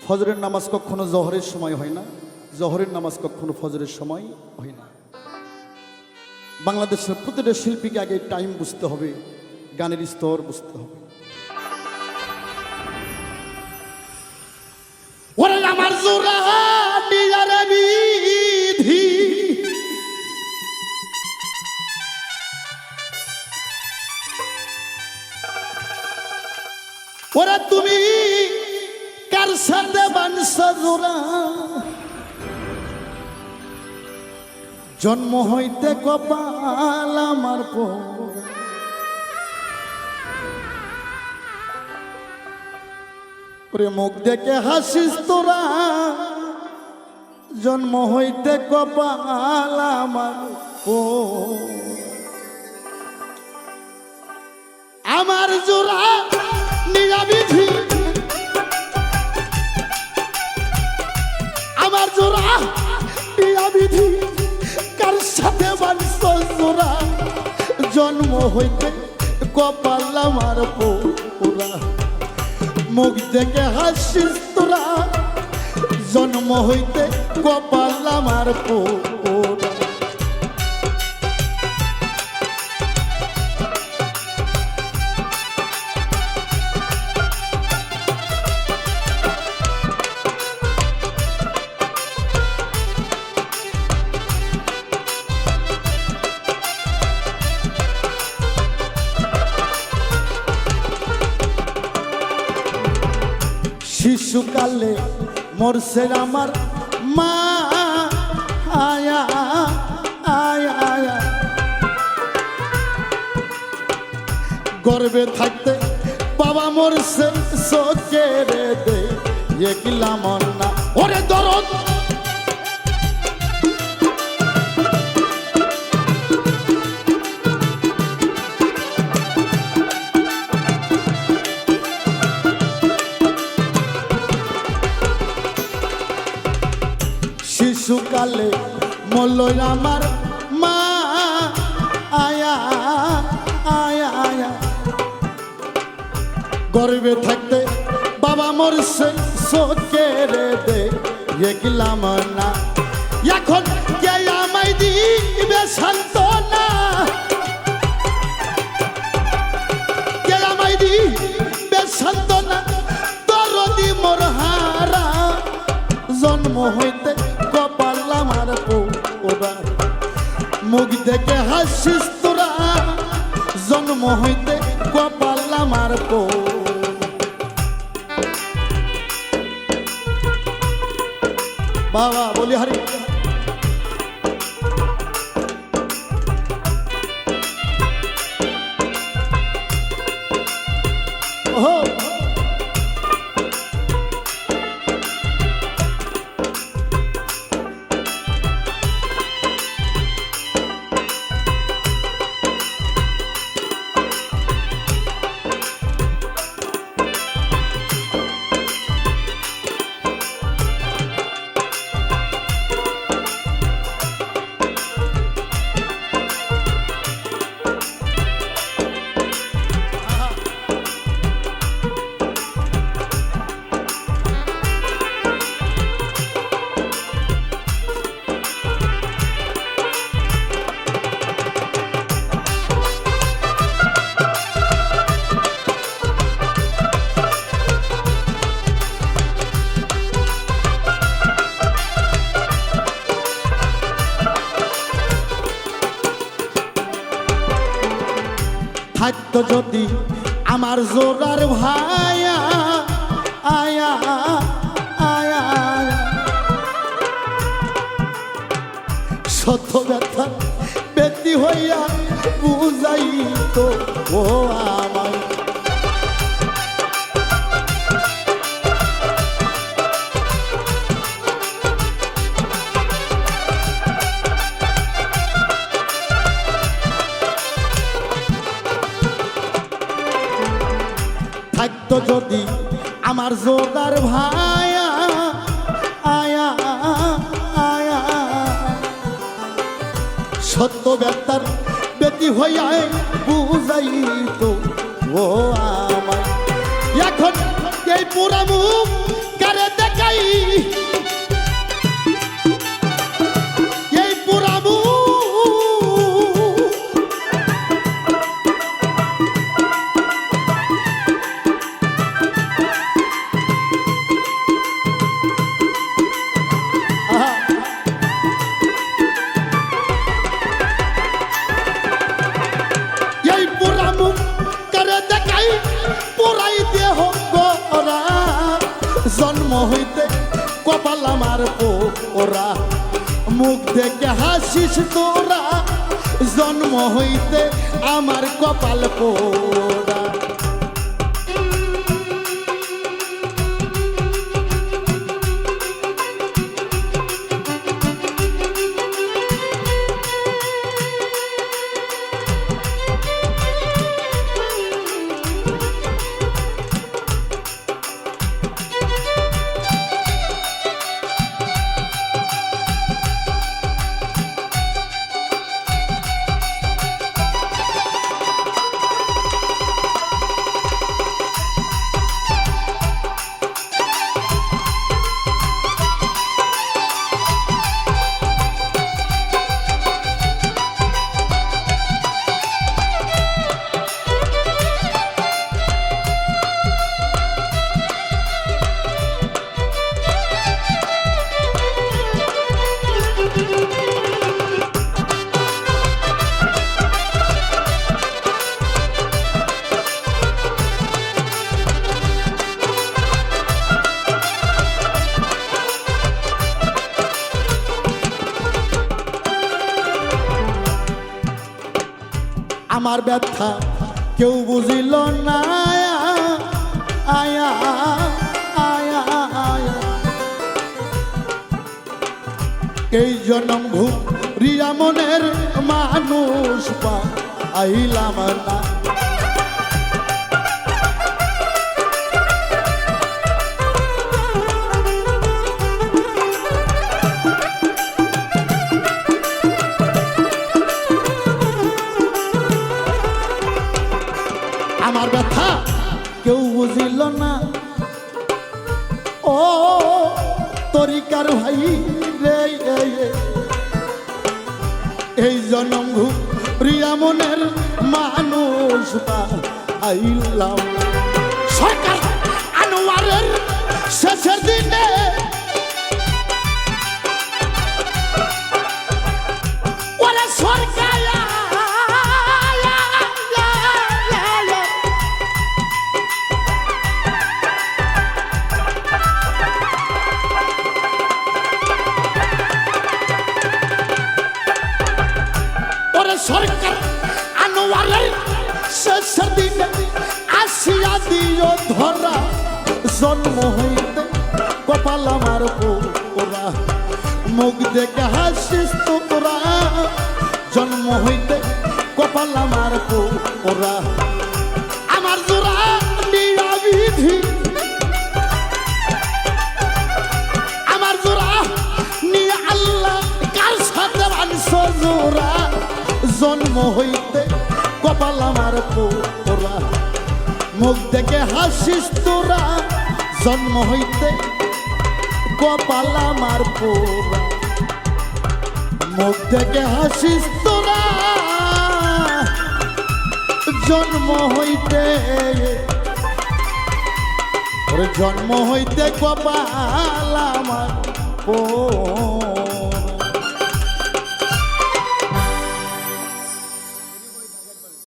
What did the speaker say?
ফজরের নামাজ কখনো জহরের সময় হয় না, জহরের নামাজ কখনো ফজরের সময় হয় না। বাংলাদেশের প্রতিটা শিল্পীকে আগে টাইম বুঝতে হবে, গানের স্তর বুঝতে হবে। ওরে আমার জোড়া ডিজারে বিধি, ওরে তুমি কার সাথে বানসা জোড়া, জন্ম হইতে কপাল আমার পোড়া। ওরে মুখ দেখে হাসিস তোরা, জন্ম হইতে কপাল আমার পোড়া। আমার জোড়া নিরাবিধি, আমার জোড়া নিরাবিধি, কার সাথে বানস জোড়া, জন্ম হইতে কপাল আমার পোড়া। মুখ দেখে হাসিস তোরা, জন্ম হইতে কপাল আমার পোড়া। শিশুকালে মরছে আমার মা, আয়া আয়া আয়া, গর্বে থাকতে বাবা মরছে চোখের দে একলাম না। ওরে দরদ শিশুকালে মরল আমার মা, আয়া আয়া আয়া, গর্বে থাকতে বাবা মরছে চোখের দে একলাম না। এখন কে আমায় দিবে সান্ত্বনা, কে আমায় দিবে সান্ত্বনা, দরদি মোর হারা, জন্ম হইতে কপাল আমার পোড়া। মুখ দেখে হাসিস তোরা, জন্ম হইতে কপাল আমার পোড়া। বাবা বলি হারি। ওহো থাকতো যদি আমার জোড়ার ভায়া, আয়া আয়া আয়া, শত ব্যথা ব্যক্তি হইয়া বুঝাই তো ও আমায়। থাকতো যদি আমার জোরদার ভায়া, আয়া আয়া, সত্য ব্যথার ব্যতি হইয়া বুঝাই তো ও আমায়। এখন এই পুরা মুখ কারে দেখা জন্ম হইতে কপাল আমার পোড়া মুখ দেখে হাসিস তোরা জন্ম হইতে আমার কপাল পোড়া আমার ব্যথা কেউ বুঝিল না আয়া আয়া আয়া এই জনম ঘুরিয়া মনের মানুষ পাইলাম না আমার ব্যথা কেউ বুঝিল না ও তরিকার ভাই রে এই জনম ঘুরিয়া মনের মানুষ পাইলাম সরকার আনোয়ারের শেষের দিনে ওরা সরকার সরকার আনোয়ারের শেষের দিনে আসিয়া দিও ধরা জন্ম হইতে কপাল আমার পোড়া মুখ দেখে হাসিস তোরা জন্ম হইতে কপাল আমার পোড়া আমার জোড়া দিয়া বিধি আমার জোড়া নিয়ে আল্লাহ কার সাথে মানস জোড়া জন্ম হইতে কপাল আমার পোড়া মুখ দেখে হাসিস তোরা জন্ম হইতে কপাল আমার পোড়া মুখ দেখে হাসিস তোরা জন্ম হইতে জন্ম হইতে কপাল আমার পোড়া